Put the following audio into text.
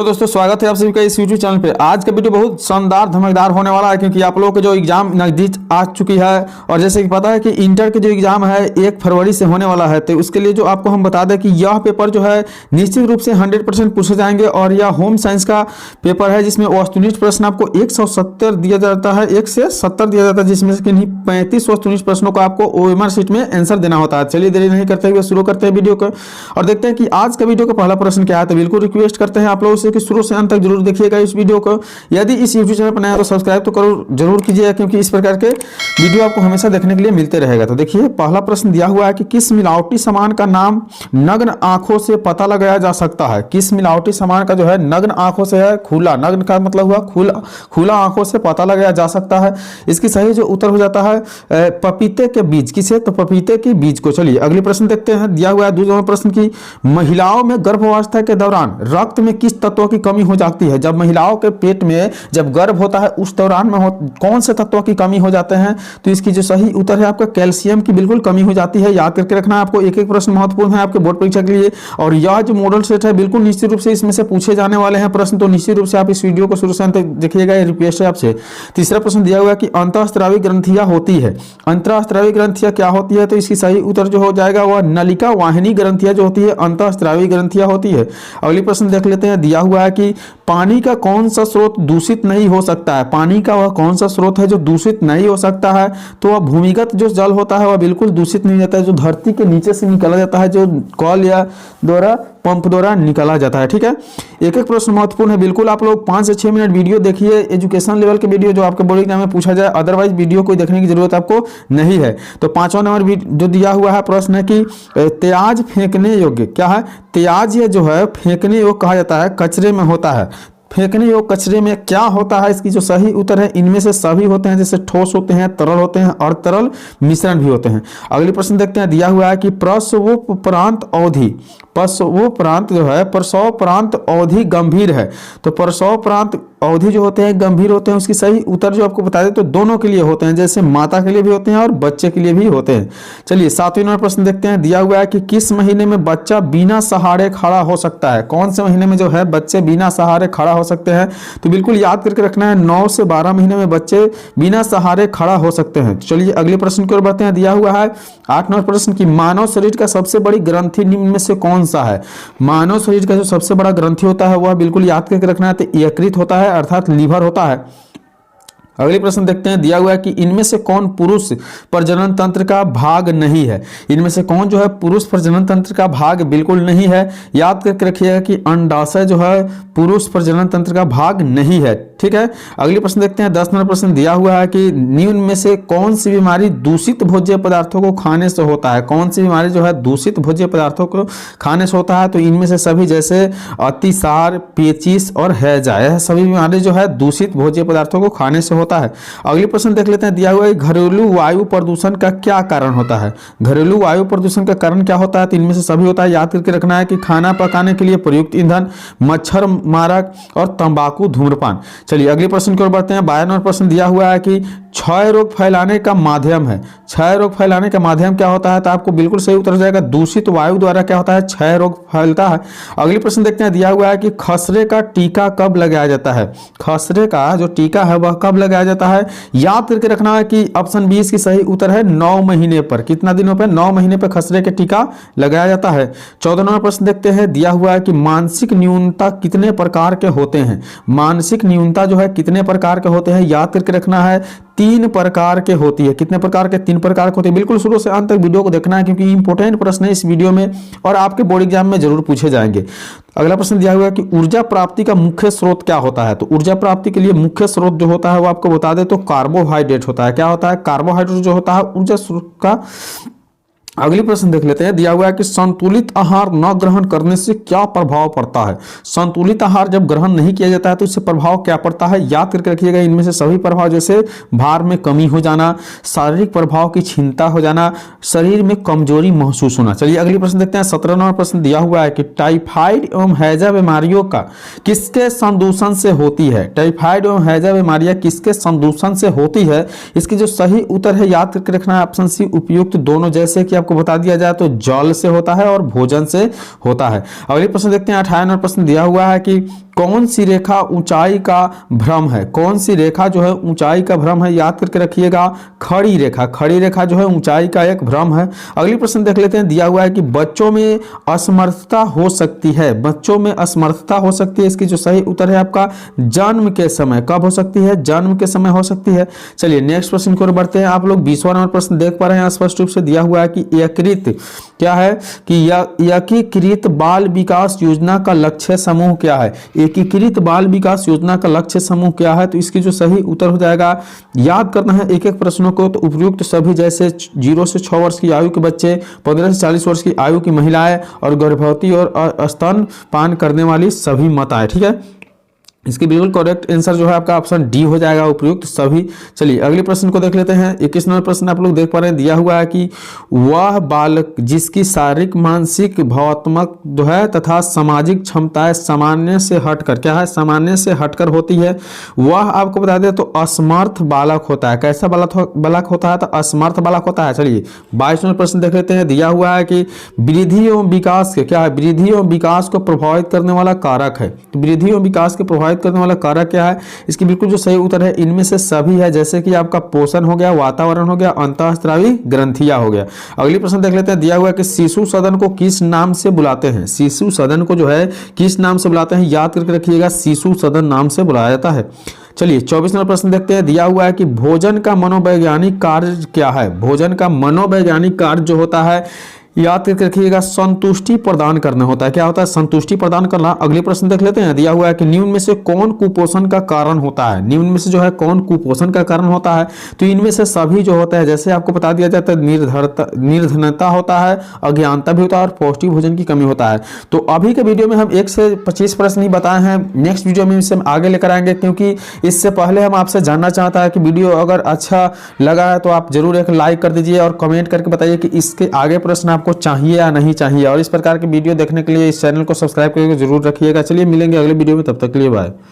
तो दोस्तों स्वागत है आप सभी का इस YouTube चैनल पे। आज का वीडियो बहुत शानदार धमाकेदार होने वाला है क्योंकि आप लोगों के जो एग्जाम नज़दीक आ चुकी है और जैसे कि पता है कि इंटर के जो एग्जाम है 1 फरवरी से होने वाला है, तो उसके लिए जो आपको हम बता दें कि यह पेपर जो है निश्चित रूप से 100% पूछे जाएंगे और यह होम साइंस का पेपर है जिसमें वस्तुनिष्ठ प्रश्न आपको 170 दिया जाता है, 1 से 70 दिया जाता है, जिसमें से किन्हीं 35 वस्तुनिष्ठ प्रश्नों को आपको OMR शीट में आंसर देना होता है। चलिए देरी नहीं करते हुए शुरू करते हैं वीडियो को और देखते हैं कि आज का वीडियो का पहला प्रश्न क्या है। तो बिल्कुल रिक्वेस्ट करते हैं आप लोगों से कि शुरू से अंत तक जरूर देखिएगा इस वीडियो को। यदि इस YouTube चैनल पर नया तो सब्सक्राइब तो जरूर कीजिएगा क्योंकि इस प्रकार के वीडियो आपको हमेशा देखने के लिए मिलते रहेगा। तो देखिए पहला प्रश्न दिया हुआ है कि किस मिलावटी सामान का नाम नग्न आंखों से पता लगाया जा सकता है। किस मिलावटी सामान का जो है नग्न आंखों से है, खुला, नग्न का मतलब हुआ खुला आंखों से पता लगाया जा सकता है। इसकी सही जो उत्तर हो जाता है पपीते के बीज। किसे? तो पपीते के बीज को। चलिए अगले प्रश्न देखते हैं। दिया हुआ है दूसरा प्रश्न की महिलाओं में गर्भावस्था के दौरान रक्त में किस तत्व की कमी हो जाती है। जब महिलाओं के पेट में जब गर्भ होता है उस दौरान में कौन से तत्व की कमी हो जाते हैं। तो इसकी जो सही उत्तर है आपका कैल्शियम की बिल्कुल कमी हो जाती है। याद करके रखना आपको, एक एक प्रश्न महत्वपूर्ण है आपके बोर्ड परीक्षा के लिए और यह जो मॉडल सेट है बिल्कुल निश्चित रूप से इसमें से पूछे जाने वाले हैं प्रश्न, तो निश्चित रूप से आप इस वीडियो को शुरू से अंत तक देखिएगा, ये रिक्वेस्ट है आपसे। तीसरा प्रश्न दिया हुआ है कि अंतःस्रावी ग्रंथियां होती है। अंतःस्रावी ग्रंथियां क्या होती है। तो इसकी सही उत्तर जो हो जाएगा वह नलिका वाहिनी ग्रंथियां जो होती है अंतःस्रावी ग्रंथियां होती है। अगली प्रश्न देख लेते हैं। दिया हुआ है कि पानी का कौन सा स्रोत दूषित नहीं हो सकता है। पानी का वह कौन सा स्रोत है जो दूषित नहीं हो सकता है। तो वह भूमिगत जो जल होता है वह बिल्कुल दूषित नहीं रहता है, जो धरती के नीचे से निकाला जाता है, जो कॉल या द्वारा पंप द्वारा निकाला जाता है। ठीक है, एक एक प्रश्न महत्वपूर्ण है। बिल्कुल आप लोग 5 से 6 मिनट वीडियो देखिए, एजुकेशन लेवल के वीडियो जो आपके बोर्ड एग्जाम में पूछा जाए, अदरवाइज वीडियो कोई देखने की जरूरत आपको नहीं है। तो 5वां नंबर जो दिया हुआ है प्रश्न है कि त्याज फेंकने योग्य क्या है। त्याज ये जो है फेंकने योग्य कहा जाता है, कचरे में होता है। फेंकने योग्य कचरे में क्या होता है। इसकी जो सही उत्तर है इनमें से सभी होते हैं, जैसे ठोस होते हैं, तरल होते हैं और तरल मिश्रण भी होते हैं। अगले प्रश्न देखते हैं। दिया हुआ है कि प्रसवोपरांत अवधि, प्रसवोपरांत जो है प्रसवोपरांत अवधि गंभीर है। तो प्रसवोपरांत अवधि जो होते हैं गंभीर होते हैं। उसकी सही उत्तर जो आपको बता दें तो दोनों के लिए होते हैं, जैसे माता के लिए भी होते हैं और बच्चे के लिए भी होते हैं। चलिए 7वें नंबर प्रश्न देखते हैं। दिया हुआ है कि किस महीने में बच्चा बिना सहारे खड़ा हो सकता है। कौन से महीने में जो है बच्चे बिना सहारे खड़ा हो सकते हैं। तो बिल्कुल याद करके रखना है 9 से 12 महीने में बच्चे बिना सहारे खड़ा हो सकते हैं। चलिए अगले प्रश्न की ओर बढ़ते हैं। दिया हुआ है 8 नंबर प्रश्न की मानव शरीर का सबसे बड़ी ग्रंथि निम्न में से कौन सा है। मानव शरीर का जो सबसे बड़ा ग्रंथि होता है वह बिल्कुल याद करके रखना है, तो यकृत होता है अर्थात लीवर होता है। अगले प्रश्न देखते हैं। दिया हुआ है कि इनमें से कौन पुरुष प्रजनन तंत्र का भाग नहीं है। इनमें से कौन जो है पुरुष प्रजनन तंत्र का भाग बिल्कुल नहीं है। याद करके रखिएगा कि अंडाशय जो है पुरुष प्रजनन तंत्र का भाग नहीं है। ठीक है, अगले प्रश्न देखते हैं। 10 नंबर प्रश्न दिया हुआ है कि निम्न में से कौन सी बीमारी दूषित भोज्य पदार्थों को खाने से होता है। कौन सी बीमारी जो है दूषित भोज्य पदार्थों को खाने से होता है। तो इनमें से सभी, जैसे अतिसार, पेचिश और हैजा, यह सभी बीमारी जो है दूषित भोज्य पदार्थों को खाने से होता है। अगले प्रश्न देख लेते हैं। दिया हुआ है घरेलू वायु प्रदूषण का क्या कारण होता है। घरेलू वायु प्रदूषण का कारण क्या होता है। तो इनमें से सभी होता है। याद करके रखना है कि खाना पकाने के लिए प्रयुक्त ईंधन, मच्छर मारक और तंबाकू धूम्रपान। चलिए अगले प्रश्न की ओर बढ़ते हैं। 12 नंबर प्रश्न दिया हुआ है कि क्षय रोग फैलाने का माध्यम है। क्षय रोग फैलाने का माध्यम क्या होता है। तो आपको बिल्कुल सही उत्तर हो जाएगा दूषित वायु द्वारा क्या होता है, क्षय रोग फैलता है। अगले प्रश्न देखते हैं। दिया हुआ है कि खसरे का टीका कब लगाया जाता है। खसरे का जो टीका है वह कब लगाया जाता है। याद करके रखना है कि ऑप्शन 20 की सही उत्तर है 9 महीने पर। कितना दिनों पर? 9 महीने पर खसरे के टीका लगाया जाता है। 14 नंबर प्रश्न देखते हैं। दिया हुआ है कि मानसिक न्यूनता कितने प्रकार के होते हैं। मानसिक न्यूनता जो है कितने प्रकार के होते हैं। याद करके रखना है 3 प्रकार के होती है। कितने प्रकार के? 3 प्रकार के होते हैं। बिल्कुल शुरू से अंत तक वीडियो को देखना है क्योंकि इंपॉर्टेंट प्रश्न है इस वीडियो में और आपके बोर्ड एग्जाम में जरूर पूछे जाएंगे। अगला प्रश्न दिया हुआ है कि ऊर्जा प्राप्ति का मुख्य स्रोत क्या होता है। तो ऊर्जा प्राप्ति के लिए मुख्य स्रोत जो होता है वो आपको बता दे तो कार्बोहाइड्रेट होता है। क्या होता है? कार्बोहाइड्रेट जो होता है ऊर्जा स्रोत का। अगली प्रश्न देख लेते हैं। दिया हुआ है कि संतुलित आहार न ग्रहण करने से क्या प्रभाव पड़ता है। संतुलित आहार जब ग्रहण नहीं किया जाता है तो इससे प्रभाव क्या पड़ता है। याद करके रखिएगा इनमें से सभी प्रभाव, जैसे भार में कमी हो जाना, शारीरिक प्रभाव की क्षीणता हो जाना, शरीर में कमजोरी महसूस होना। चलिए अगली प्रश्न देखते हैं। 17 नंबर प्रश्न दिया हुआ है कि टाइफाइड एवं हैजा बीमारियों का किसके संदूषण से होती है। टाइफाइड एवं हैजा बीमारियां किसके संदूषण से होती है। इसकी जो सही उत्तर है याद करके रखना है ऑप्शन सी उपयुक्त दोनों, जैसे कि आपको बता दिया जाए तो जल से होता है और भोजन से होता है। अगले प्रश्न देखते हैं। 58 नंबर प्रश्न दिया हुआ है कि कौन सी रेखा ऊंचाई का भ्रम है? कौन सी रेखा जो है ऊंचाई का भ्रम है? याद करके रखिएगा, खड़ी रेखा। खड़ी रेखा जो है ऊंचाई का एक भ्रम है। अगली प्रश्न देख लेते हैं। दिया हुआ है कि बच्चों में असमर्थता हो सकती है। बच्चों में असमर्थता हो सकती है, इसकी जो सही उत्तर है आपका जन्म के समय। कब हो सकती है? जन्म के समय हो सकती है। चलिए नेक्स्ट प्रश्न की ओर बढ़ते हैं। आप लोग 20वां नंबर प्रश्न देख पा रहे हैं, स्पष्ट रूप से दिया हुआ है कि एकीकृत क्या है कि एकीकृत बाल विकास योजना का लक्ष्य समूह क्या है? एकीकृत बाल विकास योजना का लक्ष्य समूह क्या है? तो इसकी जो सही उत्तर हो जाएगा, याद करना है एक एक प्रश्नों को, तो उपयुक्त सभी जैसे 0 से 6 वर्ष की आयु के बच्चे, 15 से 40 वर्ष की आयु की महिलाएं और गर्भवती और स्तनपान करने वाली सभी माताएं। ठीक है, इसकी बिल्कुल करेक्ट आंसर जो है आपका ऑप्शन डी हो जाएगा, उपयुक्त सभी। चलिए अगले प्रश्न को देख लेते हैं। 21 नंबर प्रश्न आप लोग देख पा रहे हैं। दिया हुआ है कि वह बालक जिसकी शारीरिक, मानसिक, भावनात्मक जो है तथा सामाजिक क्षमताएं सामान्य से हटकर क्या है? सामान्य से हटकर होती है, वह आपको बता दें तो असमर्थ बालक होता है। कैसा बालक होता है? तो असमर्थ बालक होता है। चलिए 22 नंबर प्रश्न देख लेते हैं। दिया हुआ है कि वृद्धि एवं विकास के क्या है? वृद्धि एवं विकास को प्रभावित करने वाला कारक है। तो वृद्धि एवं विकास के प्रभावित करने वाला कारक क्या है? इसकी बिल्कुल जो सही उत्तर है इनमें से सभी है, जैसे कि आपका पोषण हो गया, वातावरण हो गया, अंतःस्रावी ग्रंथियां हो गया। अगली प्रश्न देख लेते हैं। दिया हुआ है कि शिशु सदन को किस नाम से बुलाते हैं? शिशु सदन को जो है किस नाम से बुलाते हैं? याद करके रखिएगा, शिशु सदन नाम से बुलाया जाता है। चलिए 24 नंबर प्रश्न देखते हैं। दिया हुआ है कि भोजन का मनोवैज्ञानिक कार्य क्या है? भोजन का मनोवैज्ञानिक कार्य जो होता है, याद करके रखिएगा, संतुष्टि प्रदान करना होता है। क्या होता है? संतुष्टि प्रदान करना। अगले प्रश्न देख लेते हैं। दिया हुआ है कि निम्न में से कौन कुपोषण का कारण होता है? निम्न में से जो है कौन कुपोषण का कारण होता है? तो इनमें से सभी जो होता है, जैसे आपको बता दिया जाता है, निर्धनता होता है, अज्ञानता भी होता है और पौष्टिक भोजन की कमी होता है। तो अभी के वीडियो में हम 1 से 25 प्रश्न ही बताए हैं। नेक्स्ट वीडियो में इसे हम आगे लेकर आएंगे, क्योंकि इससे पहले हम आपसे जानना चाहता है कि वीडियो अगर अच्छा लगा है तो आप जरूर एक लाइक कर दीजिए और कमेंट करके बताइए कि इसके आगे प्रश्न आपको चाहिए या नहीं चाहिए। और इस प्रकार के वीडियो देखने के लिए इस चैनल को सब्सक्राइब करके जरूर रखिएगा। चलिए मिलेंगे अगले वीडियो में, तब तक के लिए बाय।